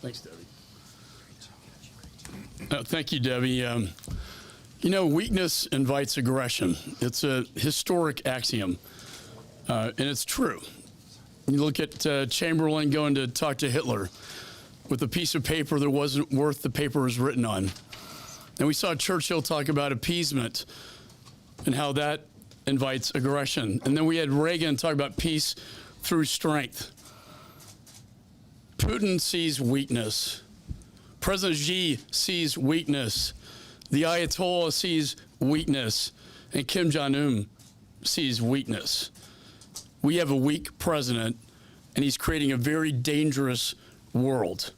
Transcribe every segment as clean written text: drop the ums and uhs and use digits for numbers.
Thanks, Debbie. Thank you, Debbie. Weakness invites aggression. It's a historic axiom, and it's true. You look at Chamberlain going to talk to Hitler with a piece of paper that wasn't worth the paper it was written on. And we saw Churchill talk about appeasement and how that invites aggression. And then we had Reagan talk about peace through strength. Putin sees weakness. President Xi sees weakness. The Ayatollah sees weakness. And Kim Jong-un sees weakness. We have a weak president, and he's creating a very dangerous world.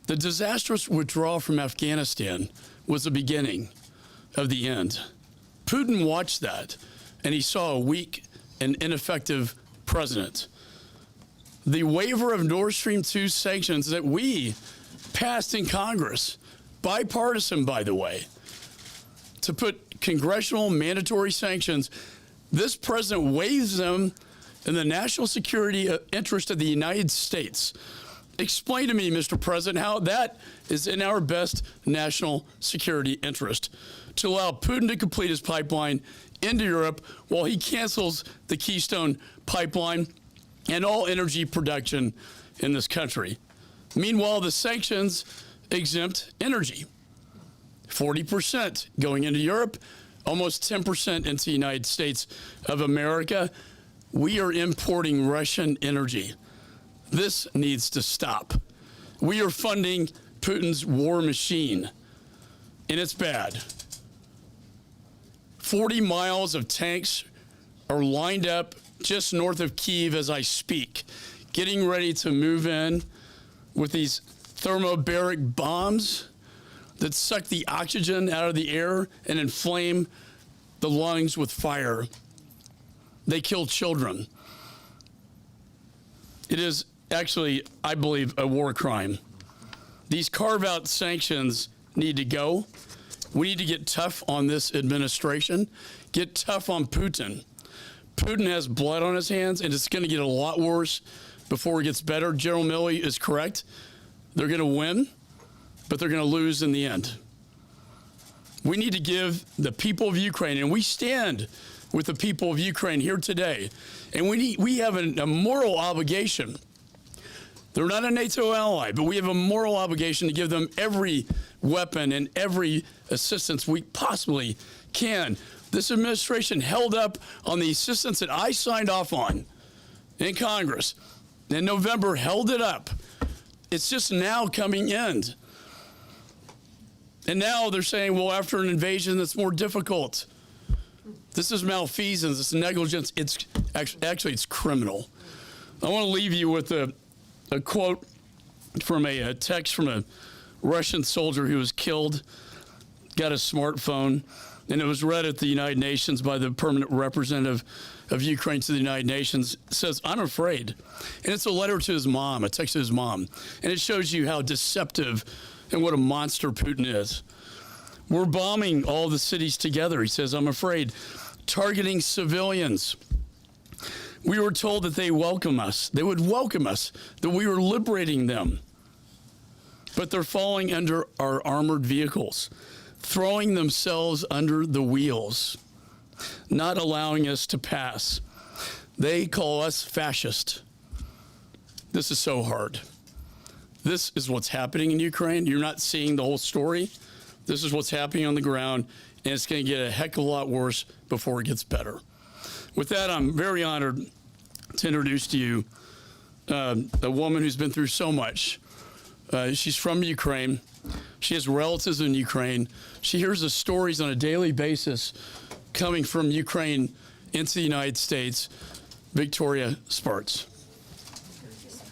The disastrous withdrawal from Afghanistan was the beginning of the end. Putin watched that, and he saw a weak and ineffective president. The waiver of Nord Stream 2 sanctions that we passed in Congress, bipartisan, by the way, to put congressional mandatory sanctions, this president waives them in the national security interest of the United States. Explain to me, Mr. President, how that is in our best national security interest, to allow Putin to complete his pipeline into Europe while he cancels the Keystone pipeline and all energy production in this country. Meanwhile, the sanctions exempt energy. 40% going into Europe, almost 10% into the United States of America. We are importing Russian energy. This needs to stop. We are funding Putin's war machine, and it's bad. 40 miles of tanks are lined up just north of Kyiv as I speak, getting ready to move in with these thermobaric bombs that suck the oxygen out of the air and inflame the lungs with fire. They kill children. It is actually, I believe, a war crime. These carve-out sanctions need to go. We need to get tough on this administration, get tough on Putin. Putin has blood on his hands, and it's going to get a lot worse before it gets better. General Milley is correct. They're going to win, but they're going to lose in the end. We need to give the people of Ukraine, and we stand with the people of Ukraine here today, and we have a moral obligation. They're not a NATO ally, but we have a moral obligation to give them every weapon and every assistance we possibly can. This administration held up on the assistance that I signed off on in Congress in November, held it up. It's just now coming in. And now they're saying, well, after an invasion, that's more difficult. This is malfeasance, it's negligence, it's actually it's criminal. I want to leave you with a quote from a text from a Russian soldier who was killed, got a smartphone, and it was read at the United Nations by the permanent representative of Ukraine to the United Nations. It says, "I'm afraid." And it's a letter to his mom, a text to his mom. And it shows you how deceptive and what a monster Putin is. We're bombing all the cities together, he says, "I'm afraid," targeting civilians. We were told that they welcome us. They would welcome us, that we were liberating them. But they're falling under our armored vehicles, throwing themselves under the wheels, not allowing us to pass. They call us fascist. This is so hard. This is what's happening in Ukraine. You're not seeing the whole story. This is what's happening on the ground, and it's going to get a heck of a lot worse before it gets better. With that, I'm very honored to introduce to you a woman who's been through so much. She's from Ukraine. She has relatives in Ukraine. She hears the stories on a daily basis coming from Ukraine into the United States. Victoria Spartz.